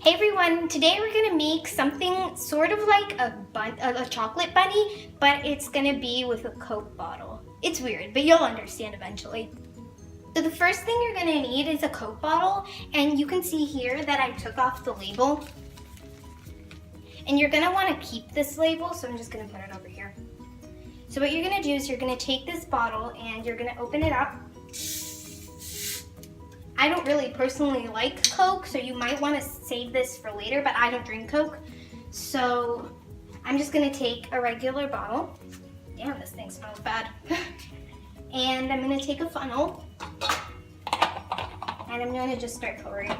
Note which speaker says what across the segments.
Speaker 1: Hey everyone, today we're gonna make something sort of like a chocolate bunny, but it's gonna be with a Coke bottle. It's weird, but you'll understand eventually. So the first thing you're gonna need is a Coke bottle, and you can see here that I took off the label. And you're gonna wanna keep this label, so I'm just gonna put it over here. So what you're gonna do is you're gonna take this bottle and you're gonna open it up. I don't really personally like Coke, so you might want to save this for later, but I don't drink Coke. So I'm just gonna take a regular bottle. Damn, this thing smells bad. And I'm gonna take a funnel, and I'm gonna just start pouring.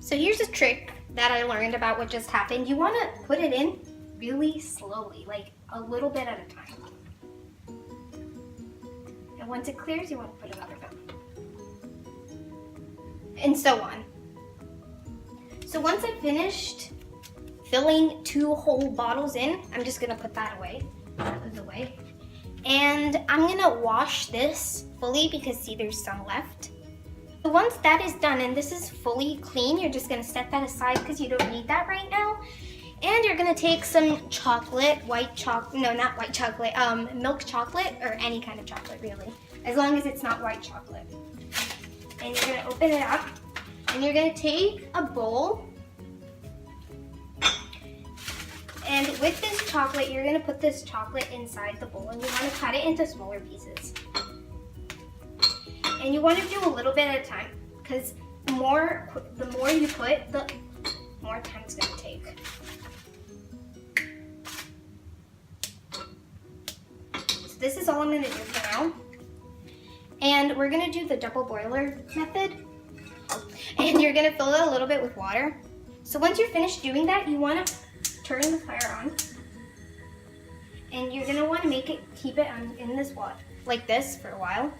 Speaker 1: So here's a trick that I learned about what just happened. You wanna put it in really slowly, like a little bit at a time. And once it clears, you want to put another down. And so on. So once I've finished filling 2 whole bottles in, I'm just gonna put that away, out of the way. And I'm gonna wash this fully because see, there's some left. So once that is done and this is fully clean, you're just gonna set that aside because you don't need that right now. And you're gonna take some chocolate, milk chocolate, or any kind of chocolate really, as long as it's not white chocolate. And you're gonna open it up, and you're gonna take a bowl, and with this chocolate, you're gonna put this chocolate inside the bowl, and you wanna cut it into smaller pieces. And you wanna do a little bit at a time, because the more you put, the more time it's gonna take. This is all I'm gonna do for now. And we're gonna do the double boiler method. And you're gonna fill it a little bit with water. So once you're finished doing that, you wanna turn the fire on. And you're gonna wanna keep it in this water, like this for a while.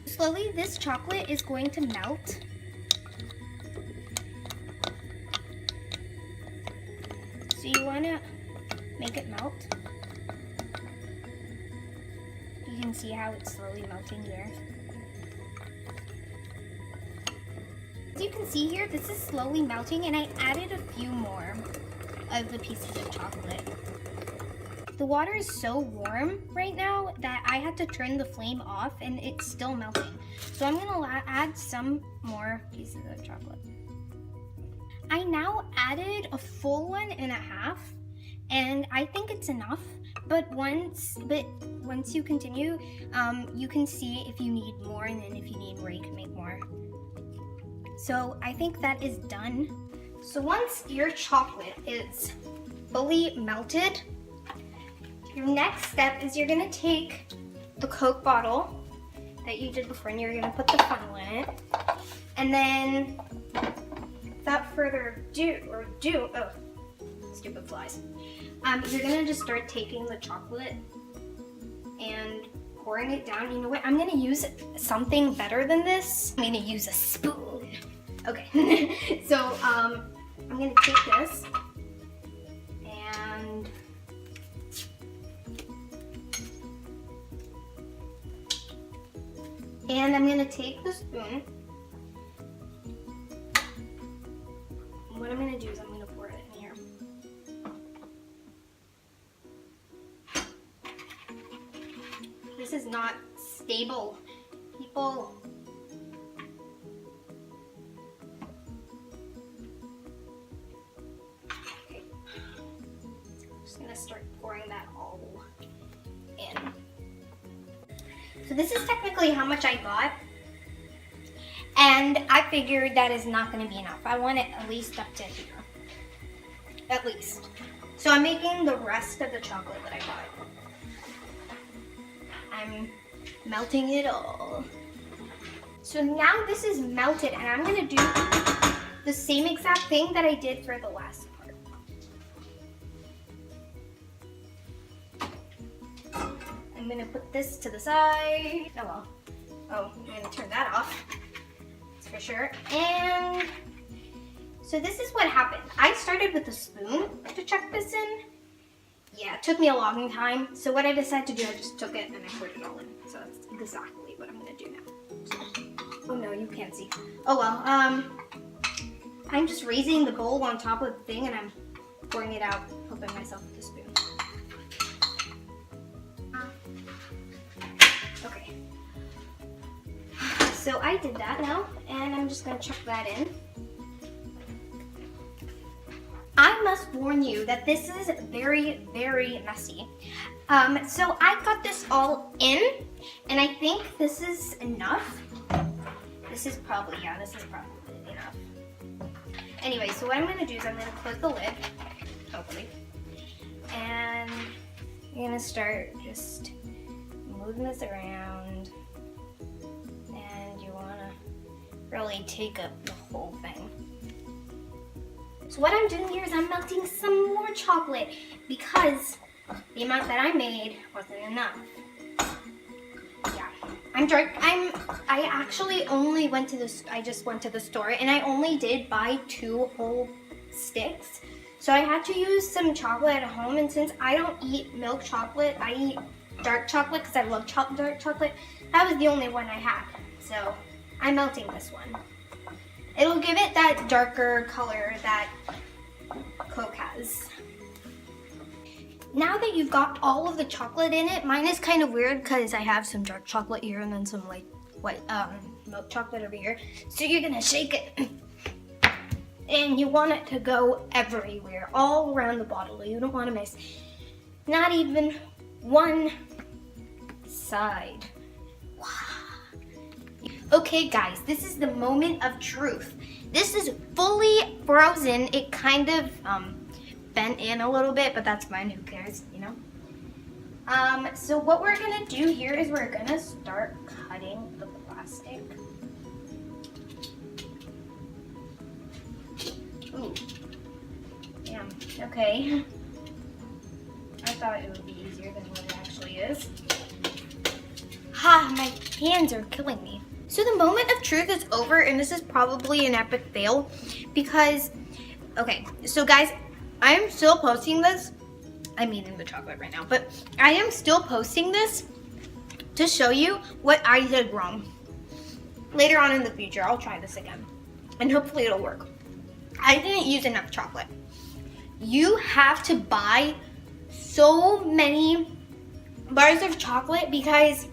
Speaker 1: Slowly, this chocolate is going to melt. So you wanna make it melt. You can see how it's slowly melting here. As you can see here, this is slowly melting, and I added a few more of the pieces of chocolate. The water is so warm right now that I had to turn the flame off, and it's still melting. So I'm gonna add some more pieces of chocolate. I now added a full 1.5, and I think it's enough. But once you continue, you can see if you need more, and then if you need more, you can make more. So I think that is done. So once your chocolate is fully melted, your next step is you're gonna take the Coke bottle that you did before, and you're gonna put the funnel in it. And then, without further ado, oh, stupid flies. You're gonna just start taking the chocolate and pouring it down. You know what? I'm gonna use something better than this. I'm gonna use a spoon. Okay. So I'm gonna take this and I'm gonna take the spoon. What I'm gonna do is I'm gonna pour it in here. This is not stable, people. Okay. I'm just gonna start pouring that all in. So this is technically how much I got. And I figured that is not gonna be enough. I want it at least up to here. At least. So I'm making the rest of the chocolate that I got. I'm melting it all. So now this is melted, and I'm gonna do the same exact thing that I did for the last part. I'm gonna put this to the side. Oh well. Oh, I'm gonna turn that off. That's for sure. And so this is what happened. I started with a spoon to chuck this in. Yeah, it took me a long time. So what I decided to do, I just took it and I poured it all in. So that's exactly what I'm gonna do now. Oh no, you can't see. Oh well, I'm just raising the bowl on top of the thing and I'm pouring it out, helping myself with the spoon. Okay. So I did that now, and I'm just gonna chuck that in. I must warn you that this is very, very messy. So I got this all in, and I think this is enough. This is probably enough. Anyway, so what I'm gonna do is I'm gonna close the lid, hopefully, and I'm gonna start just moving this around, and you wanna really take up the whole thing. So what I'm doing here is I'm melting some more chocolate because the amount that I made wasn't enough. Yeah, I actually only went to I just went to the store and I only did buy 2 whole sticks. So I had to use some chocolate at home, and since I don't eat milk chocolate, I eat dark chocolate because I love dark chocolate. That was the only one I had. So I'm melting this one. It'll give it that darker color that Coke has. Now that you've got all of the chocolate in it, mine is kind of weird because I have some dark chocolate here and then some like white milk chocolate over here. So you're gonna shake it. And you want it to go everywhere, all around the bottle. You don't want to miss not even one side. Wow. Okay guys, this is the moment of truth. This is fully frozen. It kind of bent in a little bit, but that's fine, who cares, you know? So what we're gonna do here is we're gonna start cutting the plastic. Ooh, damn, okay. I thought it would be easier than what it actually is. Ha, my hands are killing me. So the moment of truth is over, and this is probably an epic fail because, okay, so guys, I am still posting this. I'm eating the chocolate right now, but I am still posting this to show you what I did wrong. Later on in the future, I'll try this again, and hopefully it'll work. I didn't use enough chocolate. You have to buy so many bars of chocolate because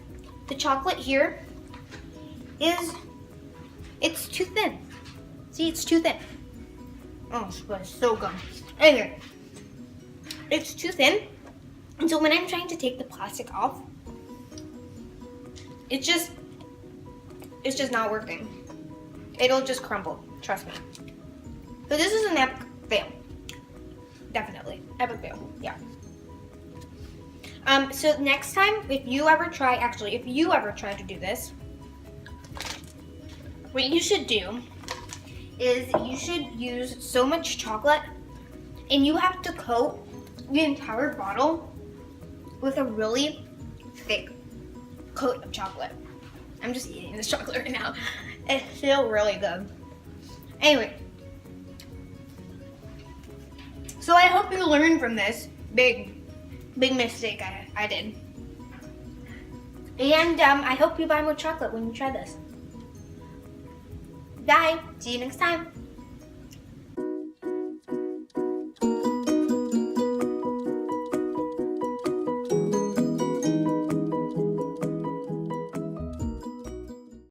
Speaker 1: the chocolate here it's too thin. See, it's too thin. Oh, it's so good. Anyway, it's too thin. And so when I'm trying to take the plastic off, it's just not working. It'll just crumble, trust me. So this is an epic fail. Definitely, epic fail, yeah. So next time, if you ever try to do this, what you should do is you should use so much chocolate and you have to coat the entire bottle with a really thick coat of chocolate. I'm just eating this chocolate right now. It's still really good. Anyway, so I hope you learned from this big mistake I did. And I hope you buy more chocolate when you try this. Bye. See you next time.